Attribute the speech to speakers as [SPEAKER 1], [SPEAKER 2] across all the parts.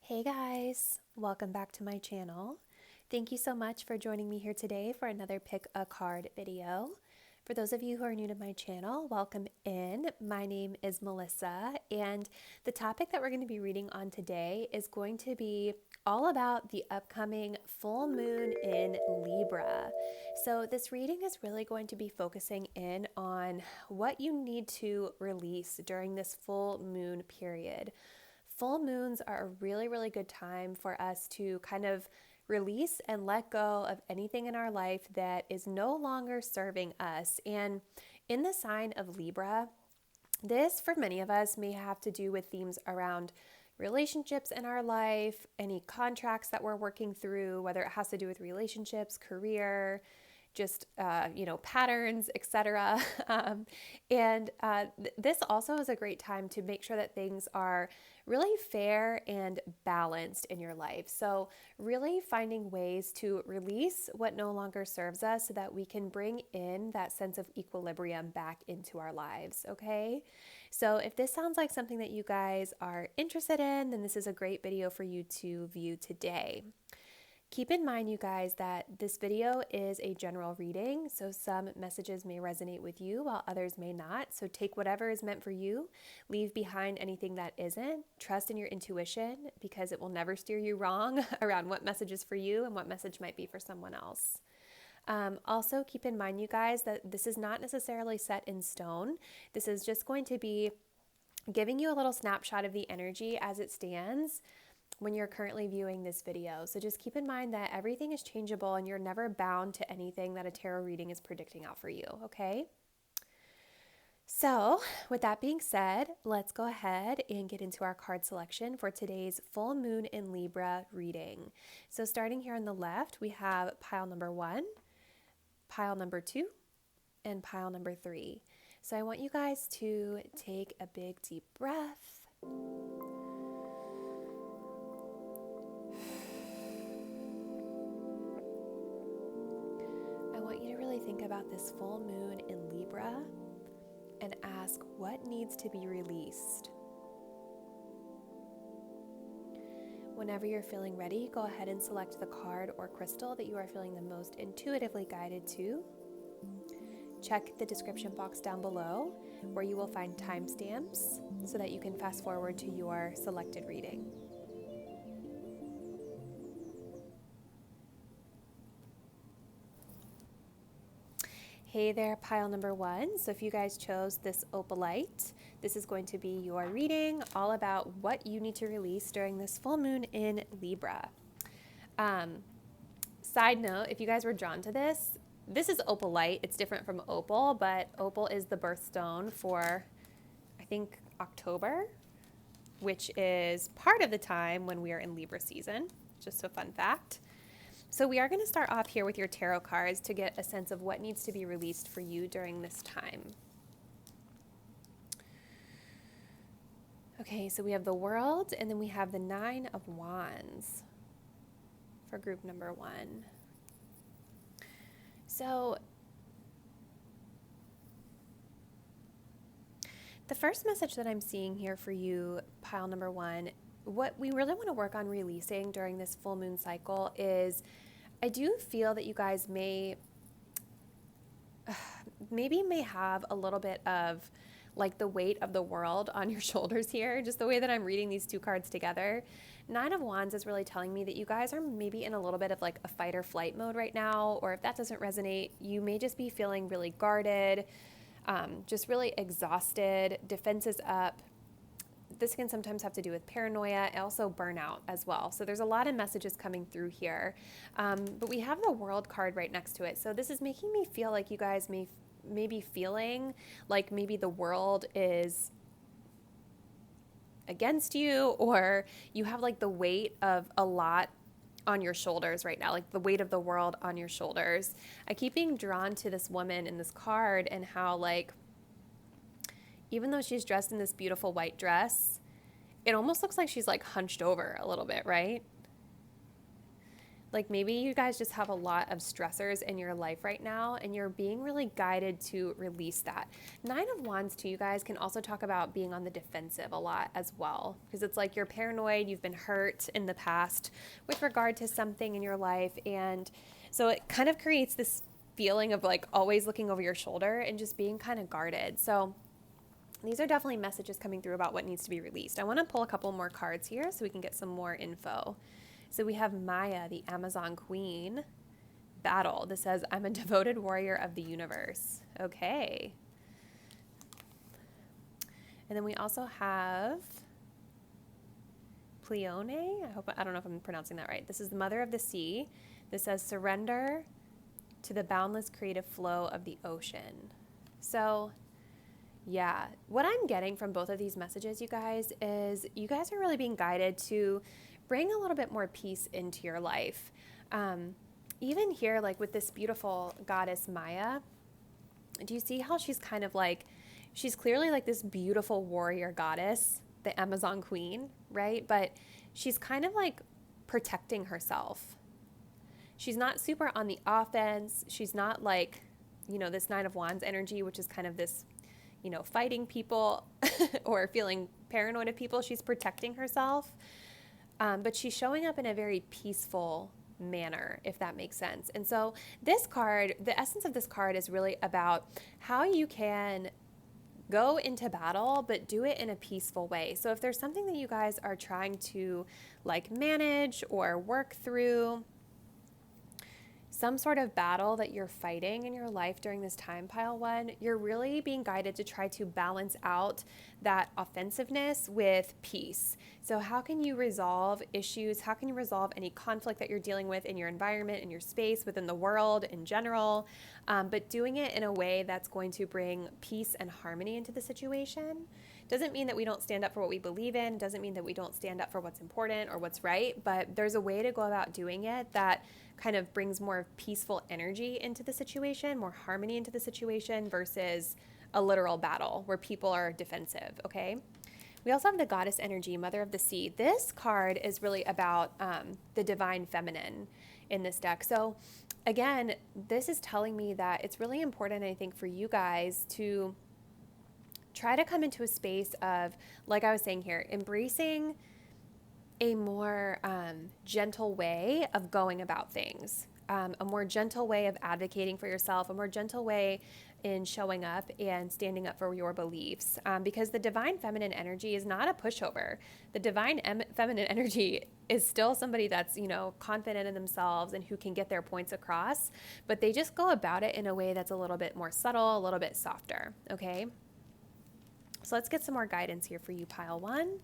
[SPEAKER 1] Hey guys, welcome back to my channel. Thank you so much for joining me here today for another pick a card video. For those of you who are new to my channel, welcome in. My name is Melissa, and the topic that we're going to be reading on today is going to be all about the upcoming full moon in Libra. So this reading is really going to be focusing in on what you need to release during this full moon period. Full moons are a really, really good time for us to kind of release and let go of anything in our life that is no longer serving us. And in the sign of Libra, this for many of us may have to do with themes around relationships in our life, any contracts that we're working through, whether it has to do with relationships, career, just patterns, etc. This also is a great time to make sure that things are really fair and balanced in your life. So really finding ways to release what no longer serves us so that we can bring in that sense of equilibrium back into our lives, okay? So if this sounds like something that you guys are interested in, then this is a great video for you to view today. Keep in mind, you guys, that this video is a general reading, so some messages may resonate with you while others may not. So take whatever is meant for you, leave behind anything that isn't. Trust in your intuition because it will never steer you wrong around what message is for you and what message might be for someone else. Also, keep in mind, you guys, that this is not necessarily set in stone. This is just going to be giving you a little snapshot of the energy as it stands when you're currently viewing this video. So just keep in mind that everything is changeable and you're never bound to anything that a tarot reading is predicting out for you, okay? So with that being said, let's go ahead and get into our card selection for today's full moon in Libra reading. So starting here on the left, we have pile number 1, pile number 2, and pile number 3. So I want you guys to take a big deep breath. Think about this full moon in Libra and ask what needs to be released. Whenever you're feeling ready, go ahead and select the card or crystal that you are feeling the most intuitively guided to. Check the description box down below where you will find timestamps so that you can fast forward to your selected reading. Hey there, pile number 1. So if you guys chose this opalite, this is going to be your reading all about what you need to release during this full moon in Libra. Side note, if you guys were drawn to this, this is opalite. It's different from opal, but opal is the birthstone for, I think, October, which is part of the time when we are in Libra season. Just a fun fact. So we are going to start off here with your tarot cards to get a sense of what needs to be released for you during this time. Okay, so we have the World, and then we have the 9 of Wands for group number 1. So the first message that I'm seeing here for you, pile number 1, what we really want to work on releasing during this full moon cycle is, I do feel that you guys may have a little bit of like the weight of the world on your shoulders here, just the way that I'm reading these two cards together. 9 of Wands is really telling me that you guys are maybe in a little bit of like a fight or flight mode right now, or if that doesn't resonate, you may just be feeling really guarded, just really exhausted, defenses up. This can sometimes have to do with paranoia and also burnout as well. So there's a lot of messages coming through here. But we have the World card right next to it. So this is making me feel like you guys may be feeling like maybe the world is against you, or you have like the weight of a lot on your shoulders right now, like the weight of the world on your shoulders. I keep being drawn to this woman in this card and how like, even though she's dressed in this beautiful white dress, it almost looks like she's like hunched over a little bit, right? Like maybe you guys just have a lot of stressors in your life right now and you're being really guided to release that. Nine of Wands to you guys can also talk about being on the defensive a lot as well, because it's like you're paranoid, you've been hurt in the past with regard to something in your life. And so it kind of creates this feeling of like always looking over your shoulder and just being kind of guarded. So these are definitely messages coming through about what needs to be released. I want to pull a couple more cards here so we can get some more info. So we have Maya, the Amazon Queen. Battle. This says, I'm a devoted warrior of the universe. Okay. And then we also have Pleione. I don't know if I'm pronouncing that right. This is the mother of the sea. This says, surrender to the boundless creative flow of the ocean. So yeah, what I'm getting from both of these messages, you guys, is you guys are really being guided to bring a little bit more peace into your life. Even here, like with this beautiful goddess Maya, do you see how she's kind of like, she's clearly like this beautiful warrior goddess, the Amazon Queen, right? But she's kind of like protecting herself. She's not super on the offense. She's not like, you know, this Nine of Wands energy, which is kind of this, you know, fighting people or feeling paranoid of people. She's protecting herself. But she's showing up in a very peaceful manner, if that makes sense. And so this card, the essence of this card is really about how you can go into battle, but do it in a peaceful way. So if there's something that you guys are trying to like manage or work through, some sort of battle that you're fighting in your life during this time, pile one, you're really being guided to try to balance out that offensiveness with peace. So how can you resolve issues? How can you resolve any conflict that you're dealing with in your environment, in your space, within the world in general, but doing it in a way that's going to bring peace and harmony into the situation? Doesn't mean that we don't stand up for what we believe in, doesn't mean that we don't stand up for what's important or what's right, but there's a way to go about doing it that kind of brings more peaceful energy into the situation, more harmony into the situation versus a literal battle where people are defensive, okay? We also have the goddess energy, mother of the sea. This card is really about the divine feminine in this deck. So again, this is telling me that it's really important, I think, for you guys to try to come into a space of, like I was saying here, embracing a more gentle way of going about things, a more gentle way of advocating for yourself, a more gentle way in showing up and standing up for your beliefs, because the divine feminine energy is not a pushover. The divine feminine energy is still somebody that's, you know, confident in themselves and who can get their points across, but they just go about it in a way that's a little bit more subtle, a little bit softer, okay? So let's get some more guidance here for you, pile one.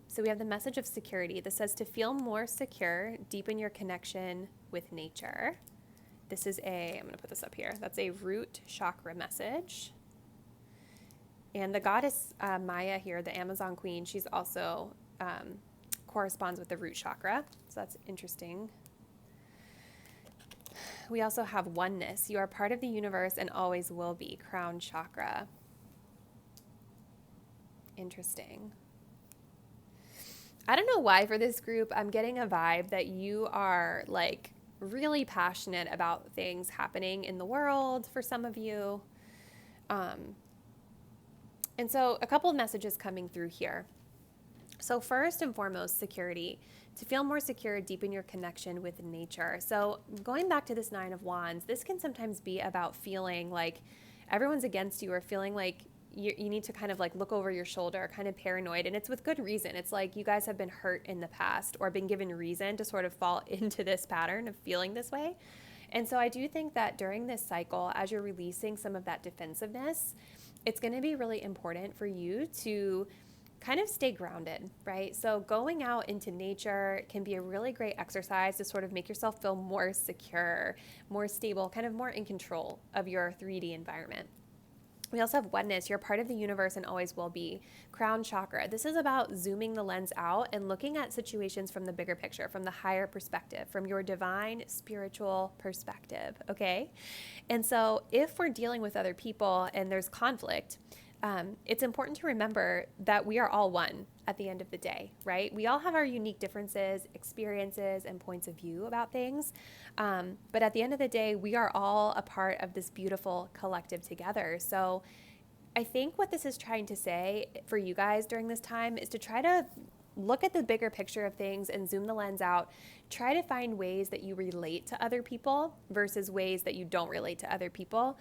[SPEAKER 1] So we have the message of security. This says to feel more secure, deepen your connection with nature. This is I'm going to put this up here. That's a root chakra message. And the goddess Maya here, the Amazon Queen, she's also corresponds with the root chakra. So that's interesting. We also have oneness. You are part of the universe and always will be. Crown chakra. Interesting. I don't know why for this group, I'm getting a vibe that you are like really passionate about things happening in the world for some of you. And so a couple of messages coming through here. So first and foremost, security. To feel more secure, deepen your connection with nature. So going back to this Nine of Wands, this can sometimes be about feeling like everyone's against you or feeling like you need to kind of like look over your shoulder, kind of paranoid. And it's with good reason. It's like you guys have been hurt in the past or been given reason to sort of fall into this pattern of feeling this way. And so I do think that during this cycle, as you're releasing some of that defensiveness, it's going to be really important for you to kind of stay grounded, right? So going out into nature can be a really great exercise to sort of make yourself feel more secure, more stable, kind of more in control of your 3D environment. We also have oneness. You're part of the universe and always will be. Crown chakra. This is about zooming the lens out and looking at situations from the bigger picture, from the higher perspective, from your divine spiritual perspective, okay? And so if we're dealing with other people and there's conflict, it's important to remember that we are all one at the end of the day, right? We all have our unique differences, experiences, and points of view about things. But at the end of the day, we are all a part of this beautiful collective together. So I think what this is trying to say for you guys during this time is to try to look at the bigger picture of things and zoom the lens out. Try to find ways that you relate to other people versus ways that you don't relate to other people.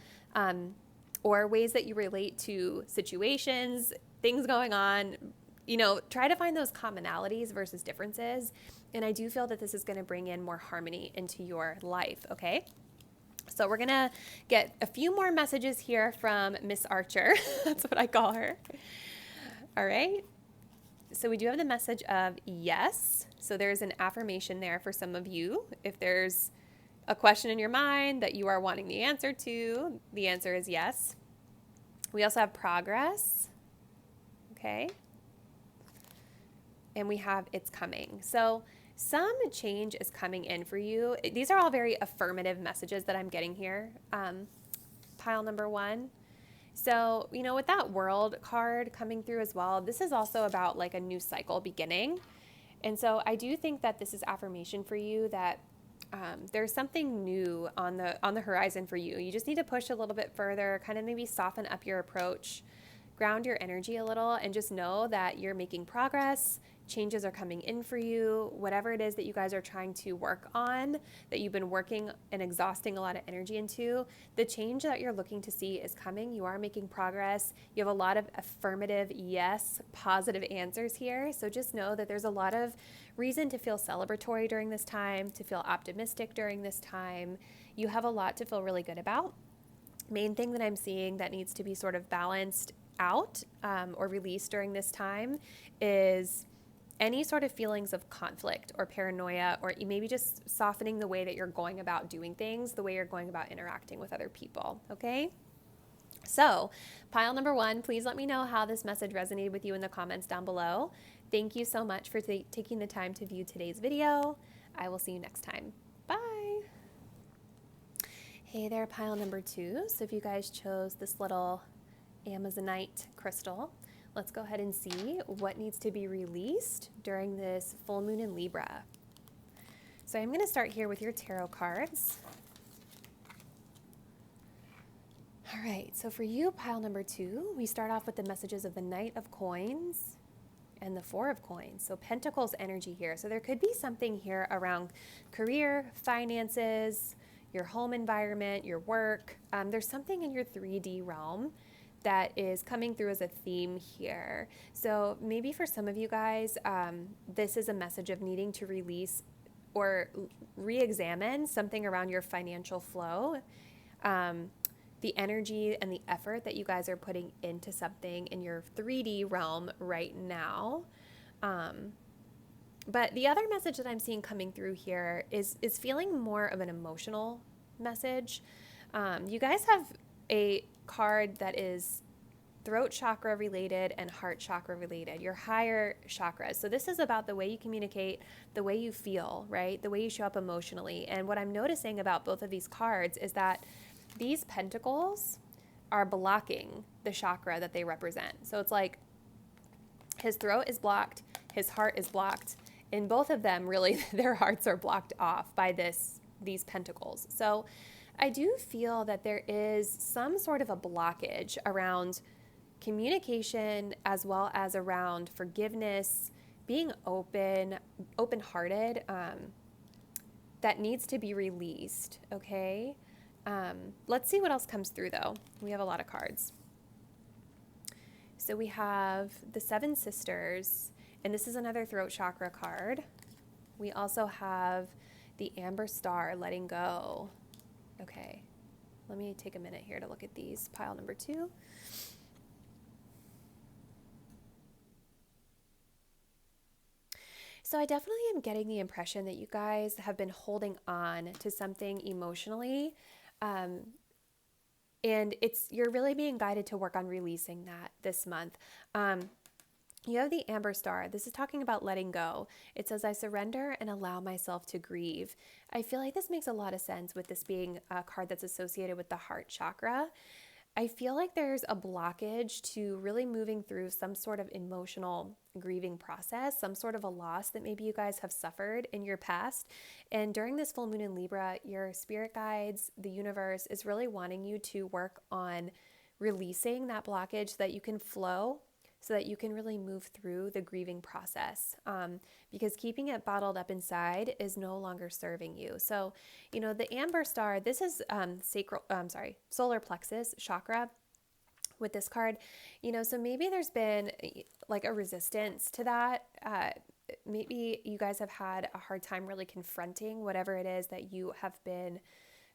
[SPEAKER 1] Or ways that you relate to situations, things going on. Try to find those commonalities versus differences. And I do feel that this is going to bring in more harmony into your life, okay? So we're going to get a few more messages here from Miss Archer. That's what I call her. All right. So we do have the message of yes. So there's an affirmation there for some of you. If there's a question in your mind that you are wanting the answer to, the answer is yes. We also have progress. Okay. And we have it's coming. So some change is coming in for you. These are all very affirmative messages that I'm getting here. Pile number 1. So, with that world card coming through as well, this is also about like a new cycle beginning. And so I do think that this is affirmation for you that there's something new on the horizon for you. You just need to push a little bit further, kind of maybe soften up your approach, ground your energy a little, and just know that you're making progress. Changes are coming in for you. Whatever it is that you guys are trying to work on, that you've been working and exhausting a lot of energy into, the change that you're looking to see is coming. You are making progress. You have a lot of affirmative, yes, positive answers here. So just know that there's a lot of reason to feel celebratory during this time, to feel optimistic during this time. You have a lot to feel really good about. Main thing that I'm seeing that needs to be sort of balanced out or released during this time is any sort of feelings of conflict or paranoia, or maybe just softening the way that you're going about doing things, the way you're going about interacting with other people, okay? So, pile number 1, please let me know how this message resonated with you in the comments down below. Thank you so much for taking the time to view today's video. I will see you next time. Bye! Hey there, pile number 2. So if you guys chose this little Amazonite crystal, let's go ahead and see what needs to be released during this full moon in Libra. So I'm going to start here with your tarot cards. All right, so for you, pile number 2, we start off with the messages of the Knight of Coins and the Four of Coins. So Pentacles energy here. So there could be something here around career, finances, your home environment, your work. There's something in your 3D realm that is coming through as a theme here. So maybe for some of you guys, this is a message of needing to release or re-examine something around your financial flow, the energy and the effort that you guys are putting into something in your 3D realm right now. But the other message that I'm seeing coming through here is feeling more of an emotional message. You guys have a card that is throat chakra related and heart chakra related, your higher chakras. So this is about the way you communicate, the way you feel, right? The way you show up emotionally. And what I'm noticing about both of these cards is that these pentacles are blocking the chakra that they represent. So it's like his throat is blocked, his heart is blocked. In both of them, really, their hearts are blocked off by these pentacles. So I do feel that there is some sort of a blockage around communication as well as around forgiveness, being open-hearted, that needs to be released, okay? Let's see what else comes through though. We have a lot of cards. So we have the Seven Sisters, and this is another throat chakra card. We also have the Amber Star, letting go. Okay, let me take a minute here to look at these. Pile number 2. So I definitely am getting the impression that you guys have been holding on to something emotionally, and you're really being guided to work on releasing that this month. You have the Amber Star. This is talking about letting go. It says, I surrender and allow myself to grieve. I feel like this makes a lot of sense with this being a card that's associated with the heart chakra. I feel like there's a blockage to really moving through some sort of emotional grieving process, some sort of a loss that maybe you guys have suffered in your past. And during this full moon in Libra, your spirit guides, the universe is really wanting you to work on releasing that blockage so that you can flow, so that you can really move through the grieving process. Because keeping it bottled up inside is no longer serving you. So, the amber star, this is solar plexus chakra with this card. So maybe there's been like a resistance to that. Maybe you guys have had a hard time really confronting whatever it is that you have been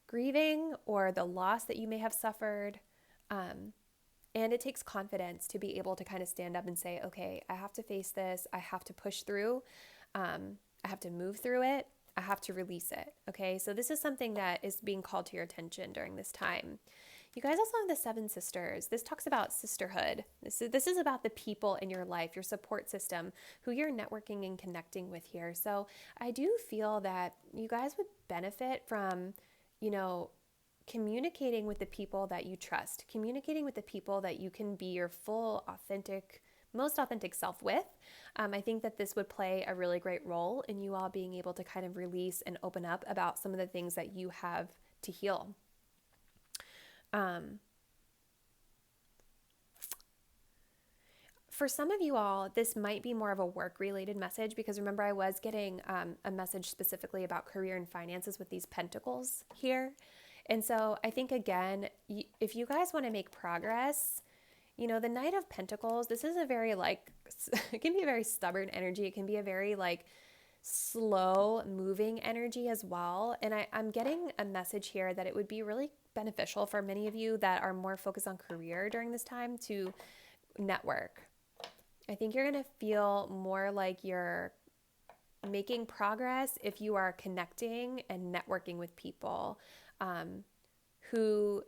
[SPEAKER 1] grieving or the loss that you may have suffered. And it takes confidence to be able to kind of stand up and say, okay, I have to face this. I have to push through. I have to move through it. I have to release it. Okay. So this is something that is being called to your attention during this time. You guys also have the 7 sisters. This talks about sisterhood. This is about the people in your life, your support system, who you're networking and connecting with here. So I do feel that you guys would benefit from, communicating with the people that you trust, communicating with the people that you can be your full, authentic, most authentic self with. I think that this would play a really great role in you all being able to kind of release and open up about some of the things that you have to heal. For some of you all, this might be more of a work-related message because remember I was getting a message specifically about career and finances with these pentacles here. And so I think, again, if you guys want to make progress, the Knight of Pentacles, this is a very it can be a very stubborn energy. It can be a very slow moving energy as well. And I'm getting a message here that it would be really beneficial for many of you that are more focused on career during this time to network. I think you're going to feel more like you're making progress if you are connecting and networking with people who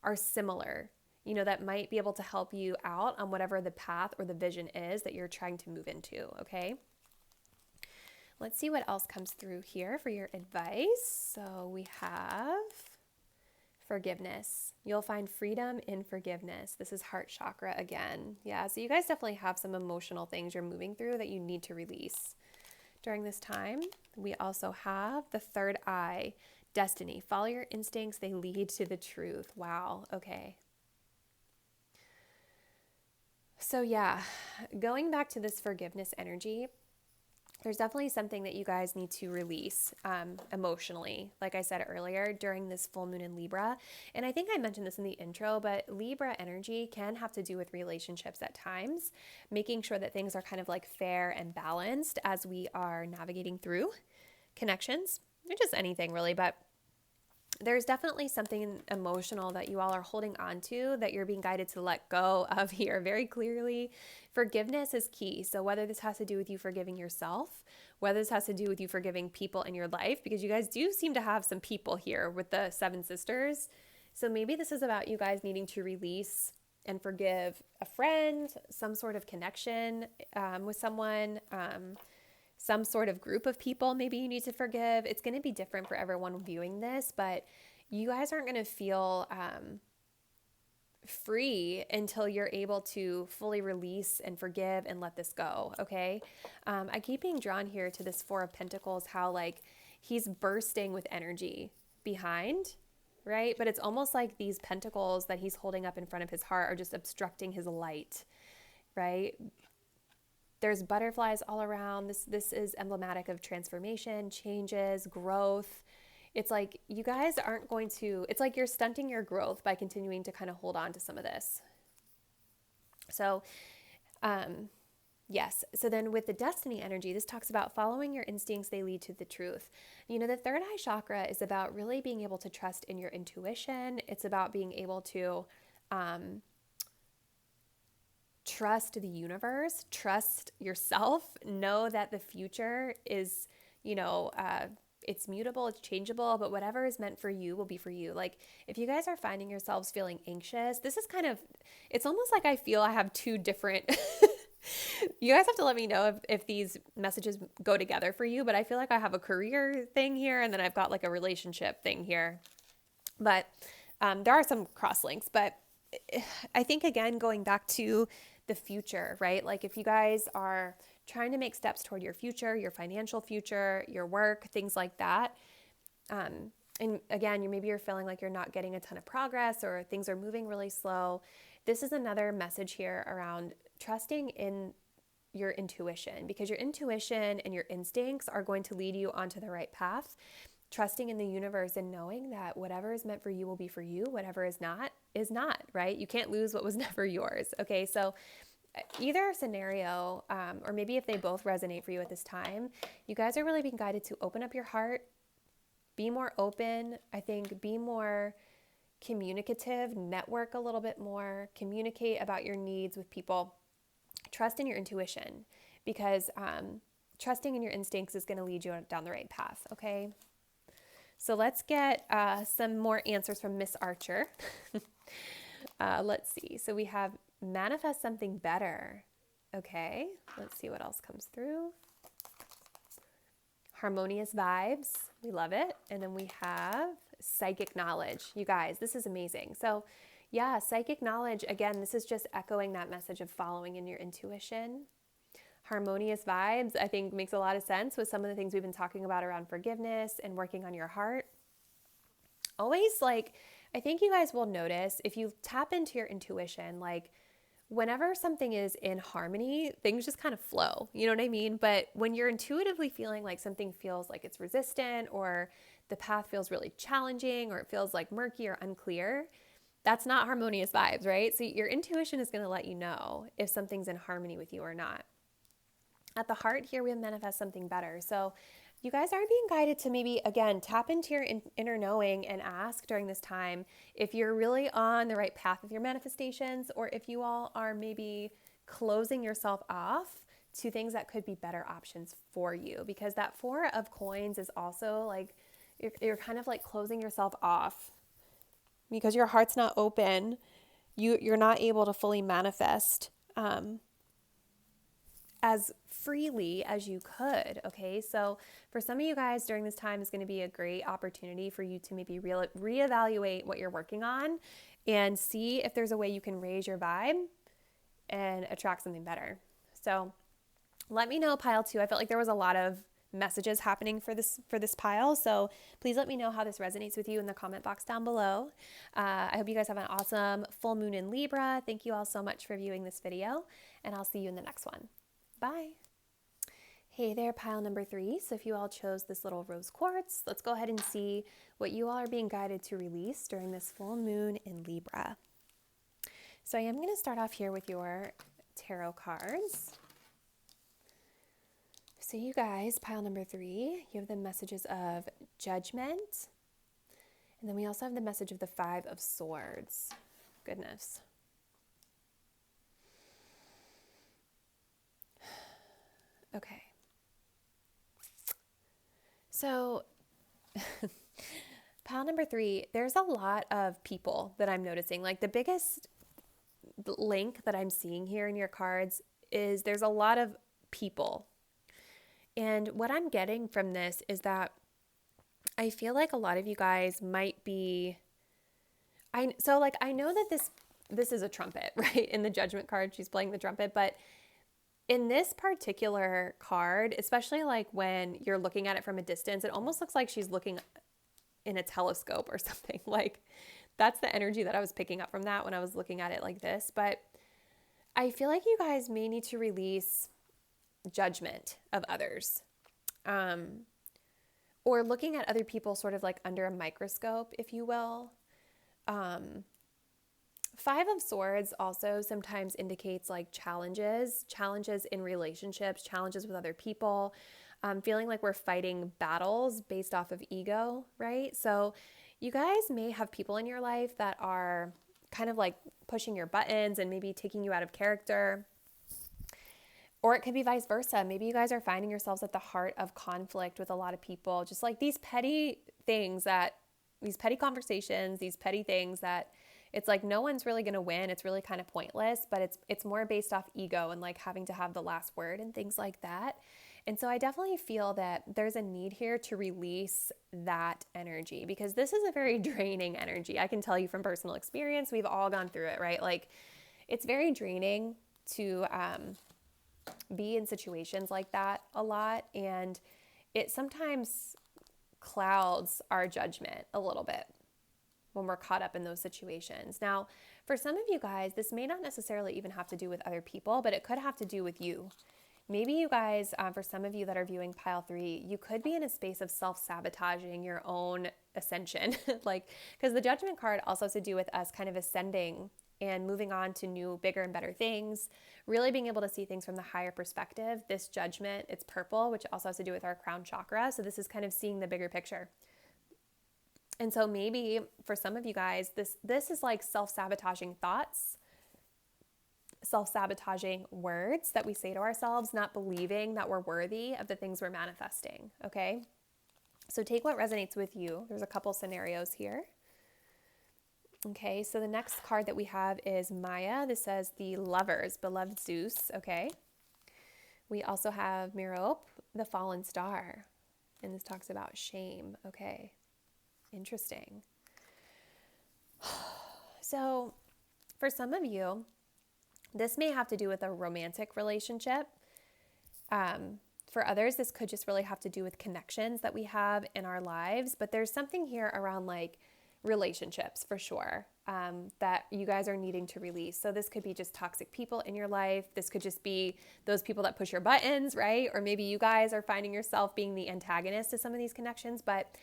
[SPEAKER 1] are similar, that might be able to help you out on whatever the path or the vision is that you're trying to move into, okay? Let's see what else comes through here for your advice. So we have forgiveness. You'll find freedom in forgiveness. This is heart chakra again. Yeah, so you guys definitely have some emotional things you're moving through that you need to release during this time. We also have the third eye. Destiny. Follow your instincts. They lead to the truth. Wow. Okay. So yeah, going back to this forgiveness energy, there's definitely something that you guys need to release emotionally, like I said earlier, during this full moon in Libra. And I think I mentioned this in the intro, but Libra energy can have to do with relationships at times, making sure that things are kind of fair and balanced as we are navigating through connections. Or just anything really, but there's definitely something emotional that you all are holding on to that you're being guided to let go of here very clearly. Forgiveness is key. So whether this has to do with you forgiving yourself, whether this has to do with you forgiving people in your life, because you guys do seem to have some people here with the 7 sisters. So maybe this is about you guys needing to release and forgive a friend, some sort of connection with someone, some sort of group of people maybe you need to forgive. It's going to be different for everyone viewing this, but you guys aren't going to feel free until you're able to fully release and forgive and let this go, okay? I keep being drawn here to this 4 of Pentacles, how he's bursting with energy behind, right? But it's almost like these pentacles that he's holding up in front of his heart are just obstructing his light, right? There's butterflies all around. This is emblematic of transformation, changes, growth. It's like you guys aren't going to, it's like you're stunting your growth by continuing to kind of hold on to some of this. So, yes. So then with the destiny energy, this talks about following your instincts, they lead to the truth. The third eye chakra is about really being able to trust in your intuition. It's about being able to, trust the universe, trust yourself, know that the future is, it's mutable, it's changeable, but whatever is meant for you will be for you. If you guys are finding yourselves feeling anxious, this is it's almost like I feel I have 2 different, you guys have to let me know if these messages go together for you, but I feel like I have a career thing here and then I've got a relationship thing here. But there are some cross links, but I think, again, going back to the future, right? Like if you guys are trying to make steps toward your future, your financial future, your work, things like that. And again, maybe you're feeling like you're not getting a ton of progress or things are moving really slow. This is another message here around trusting in your intuition, because your intuition and your instincts are going to lead you onto the right path. Trusting in the universe and knowing that whatever is meant for you will be for you, whatever is not, right? You can't lose what was never yours. Okay, so either scenario, or maybe if they both resonate for you at this time, you guys are really being guided to open up your heart, be more open, I think, be more communicative, network a little bit more, communicate about your needs with people, trust in your intuition, because trusting in your instincts is going to lead you down the right path, okay? So let's get some more answers from Miss Archer. Let's see. So we have manifest something better. Okay, let's see what else comes through. Harmonious vibes. We love it. And then we have psychic knowledge. You guys, this is amazing. So yeah, psychic knowledge. Again, this is just echoing that message of following in your intuition. Harmonious vibes, I think, makes a lot of sense with some of the things we've been talking about around forgiveness and working on your heart. Always, like, I think you guys will notice if you tap into your intuition, like whenever something is in harmony, things just kind of flow. You know what I mean? But when you're intuitively feeling like something feels like it's resistant, or the path feels really challenging, or it feels like murky or unclear, that's not harmonious vibes, right? So your intuition is going to let you know if something's in harmony with you or not. At the heart here, we manifest something better. So you guys are being guided to maybe, again, tap into your inner knowing and ask during this time if you're really on the right path with your manifestations, or if you all are maybe closing yourself off to things that could be better options for you. Because that Four of Coins is also like, you're kind of like closing yourself off because your heart's not open. You're not able to fully manifest as freely as you could, okay? So for some of you guys, during this time is going to be a great opportunity for you to maybe reevaluate what you're working on and see if there's a way you can raise your vibe and attract something better. So let me know, pile 2. I felt like there was a lot of messages happening for this pile, so please let me know how this resonates with you in the comment box down below. I hope you guys have an awesome full moon in Libra. Thank you all so much for viewing this video, and I'll see you in the next one. Bye. Hey there, pile number 3. So if you all chose this little rose quartz, let's go ahead and see what you all are being guided to release during this full moon in Libra. So I am going to start off here with your tarot cards. So you guys, pile number 3, you have the messages of judgment. And then we also have the message of the 5 of Swords. Goodness. Okay. So pile number 3, there's a lot of people that I'm noticing. Like the biggest link that I'm seeing here in your cards is there's a lot of people. And what I'm getting from this is that I feel like a lot of you guys might be, I know that this is a trumpet, right? In the Judgment card, she's playing the trumpet, but in this particular card, especially like when you're looking at it from a distance, it almost looks like she's looking in a telescope or something. Like that's the energy that I was picking up from that when I was looking at it like this. But I feel like you guys may need to release judgment of others, or looking at other people sort of like under a microscope, if you will. 5 of Swords also sometimes indicates like challenges in relationships, challenges with other people, feeling like we're fighting battles based off of ego, right? So you guys may have people in your life that are kind of like pushing your buttons and maybe taking you out of character. Or it could be vice versa. Maybe you guys are finding yourselves at the heart of conflict with a lot of people, just like these petty things these petty conversations, these petty things that It's like no one's really going to win. It's really kind of pointless, but it's more based off ego and like having to have the last word and things like that. And so I definitely feel that there's a need here to release that energy, because this is a very draining energy. I can tell you from personal experience, we've all gone through it, right? Like it's very draining to be in situations like that a lot. And it sometimes clouds our judgment a little bit when we're caught up in those situations. Now, for some of you guys, this may not necessarily even have to do with other people, but it could have to do with you. Maybe you guys, for some of you that are viewing pile 3, you could be in a space of self-sabotaging your own ascension. Like, because the judgment card also has to do with us kind of ascending and moving on to new, bigger and better things, really being able to see things from the higher perspective. This judgment, it's purple, which also has to do with our crown chakra. So this is kind of seeing the bigger picture. And so maybe for some of you guys, this is like self-sabotaging thoughts, self-sabotaging words that we say to ourselves, not believing that we're worthy of the things we're manifesting, okay? So take what resonates with you. There's a couple scenarios here. Okay, so the next card that we have is Maya. This says the lovers, beloved Zeus, okay? We also have Merope, the fallen star, and this talks about shame, okay? Interesting. So for some of you, this may have to do with a romantic relationship. For others, this could just really have to do with connections that we have in our lives. But there's something here around like relationships for sure that you guys are needing to release. So this could be just toxic people in your life. This could just be those people that push your buttons, right? Or maybe you guys are finding yourself being the antagonist to some of these connections. But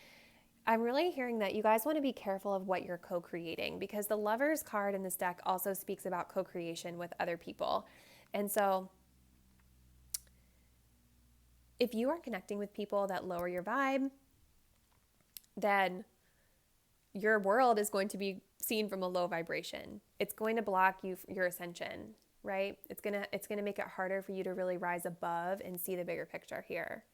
[SPEAKER 1] I'm really hearing that you guys want to be careful of what you're co-creating, because the Lovers card in this deck also speaks about co-creation with other people. And so if you are connecting with people that lower your vibe, then your world is going to be seen from a low vibration. It's going to block your ascension, right? It's going to make it harder for you to really rise above and see the bigger picture here.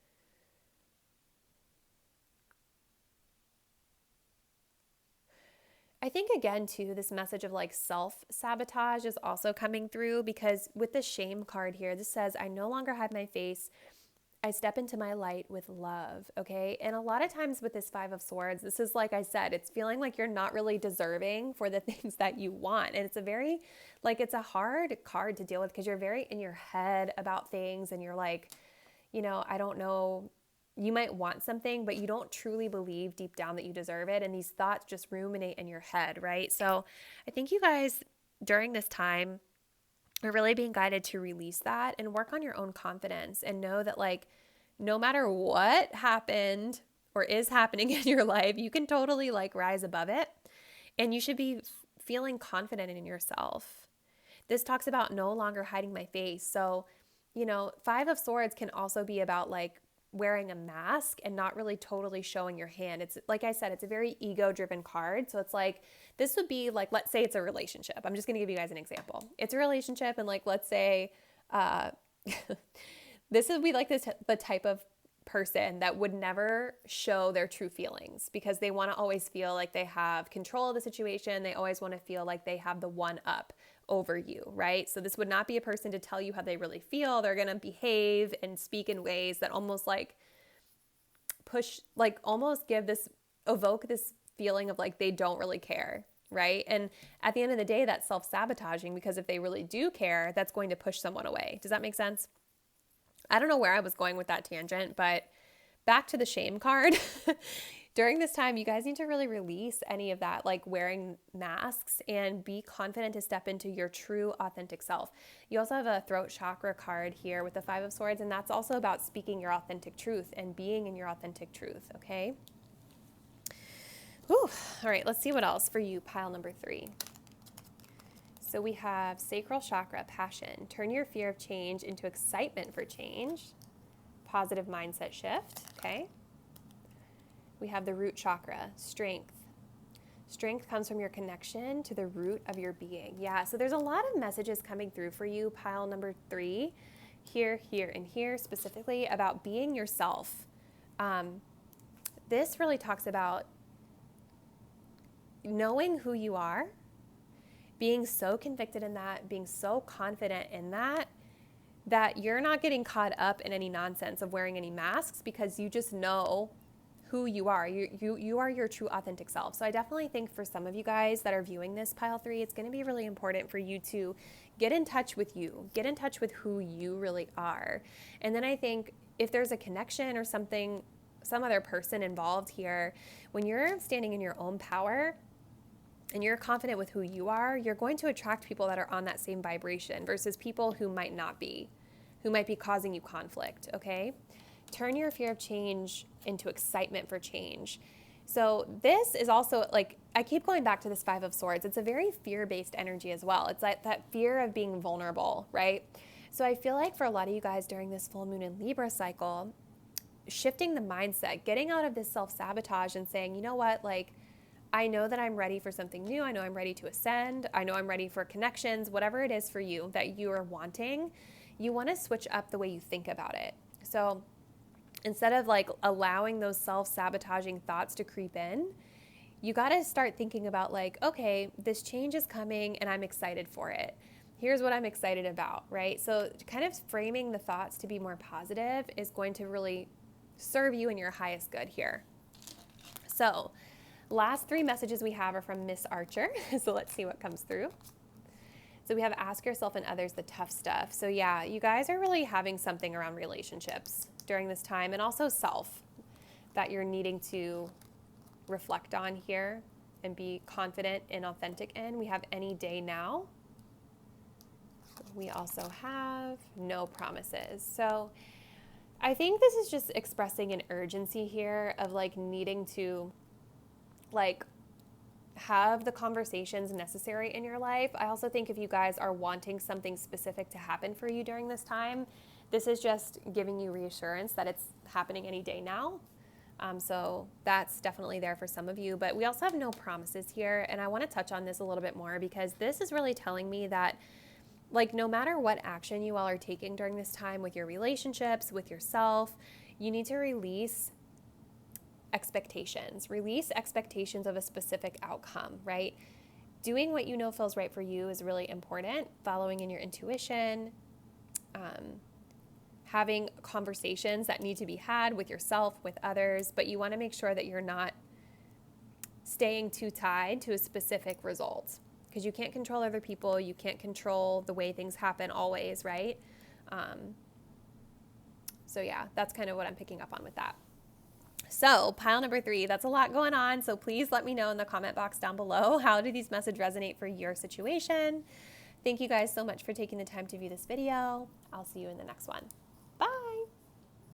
[SPEAKER 1] I think again too, this message of like self-sabotage is also coming through, because with the shame card here, this says, I no longer hide my face. I step into my light with love, okay? And a lot of times with this 5 of Swords, this is like I said, it's feeling like you're not really deserving for the things that you want. And it's a very, like, it's a hard card to deal with, because you're very in your head about things and you're like, you know, I don't know, you might want something, but you don't truly believe deep down that you deserve it. And these thoughts just ruminate in your head, right? So I think you guys during this time are really being guided to release that and work on your own confidence, and know that like no matter what happened or is happening in your life, you can totally like rise above it, and you should be feeling confident in yourself. This talks about no longer hiding my face. So, you know, 5 of Swords can also be about like wearing a mask and not really totally showing your hand. It's like I said, it's a very ego-driven card. So it's like, this would be like, let's say it's a relationship. I'm just going to give you guys an example. It's a relationship, and like, let's say this would be like the type of person that would never show their true feelings, because they want to always feel like they have control of the situation. They always want to feel like they have the one up over you, right? So this would not be a person to tell you how they really feel. They're going to behave and speak in ways that almost like push, like almost evoke this feeling of like they don't really care, right? And at the end of the day, that's self-sabotaging, because if they really do care, that's going to push someone away. Does that make sense? I don't know where I was going with that tangent, but back to the shame card. During this time, you guys need to really release any of that, like wearing masks, and be confident to step into your true, authentic self. You also have a throat chakra card here with the 5 of Swords, and that's also about speaking your authentic truth and being in your authentic truth, okay? Whew. All right, let's see what else for you, pile number 3. So we have sacral chakra, passion. Turn your fear of change into excitement for change. Positive mindset shift, okay? We have the root chakra, strength. Strength comes from your connection to the root of your being. Yeah, so there's a lot of messages coming through for you, pile number 3, here, and here, specifically about being yourself. This really talks about knowing who you are being so convicted in that, being so confident in that, that you're not getting caught up in any nonsense of wearing any masks, because you just know who you are. You are your true authentic self. So I definitely think for some of you guys that are viewing this pile 3, it's going to be really important for you to get in touch with you, get in touch with who you really are. And then I think if there's a connection or something, some other person involved here, when you're standing in your own power and you're confident with who you are, you're going to attract people that are on that same vibration versus people who might not be, who might be causing you conflict, okay? Turn your fear of change into excitement for change. So this is also, like, I keep going back to this 5 of Swords. It's a very fear-based energy as well. It's like that fear of being vulnerable, right? So I feel like for a lot of you guys during this full moon in Libra cycle, shifting the mindset, getting out of this self-sabotage and saying, you know what, like, I know that I'm ready for something new. I know I'm ready to ascend. I know I'm ready for connections, whatever it is for you that you are wanting. You want to switch up the way you think about it. So instead of like allowing those self-sabotaging thoughts to creep in, you got to start thinking about like, okay, this change is coming and I'm excited for it. Here's what I'm excited about, right? So kind of framing the thoughts to be more positive is going to really serve you in your highest good here. So last 3 messages we have are from Miss Archer. So let's see what comes through. So we have ask yourself and others the tough stuff. So yeah, you guys are really having something around relationships during this time, and also self that you're needing to reflect on here and be confident and authentic in. We have any day now. We also have no promises. So I think this is just expressing an urgency here of like needing to like have the conversations necessary in your life. I also think if you guys are wanting something specific to happen for you during this time, this is just giving you reassurance that it's happening any day now. So that's definitely there for some of you, but we also have no promises here. And I want to touch on this a little bit more because this is really telling me that like no matter what action you all are taking during this time with your relationships, with yourself, you need to release expectations. Release expectations of a specific outcome, right? Doing what you know feels right for you is really important. Following in your intuition, having conversations that need to be had with yourself, with others, but you want to make sure that you're not staying too tied to a specific result because you can't control other people. You can't control the way things happen always, right? So yeah, that's kind of what I'm picking up on with that. So pile number 3, that's a lot going on. So please let me know in the comment box down below, how do these messages resonate for your situation? Thank you guys so much for taking the time to view this video. I'll see you in the next one.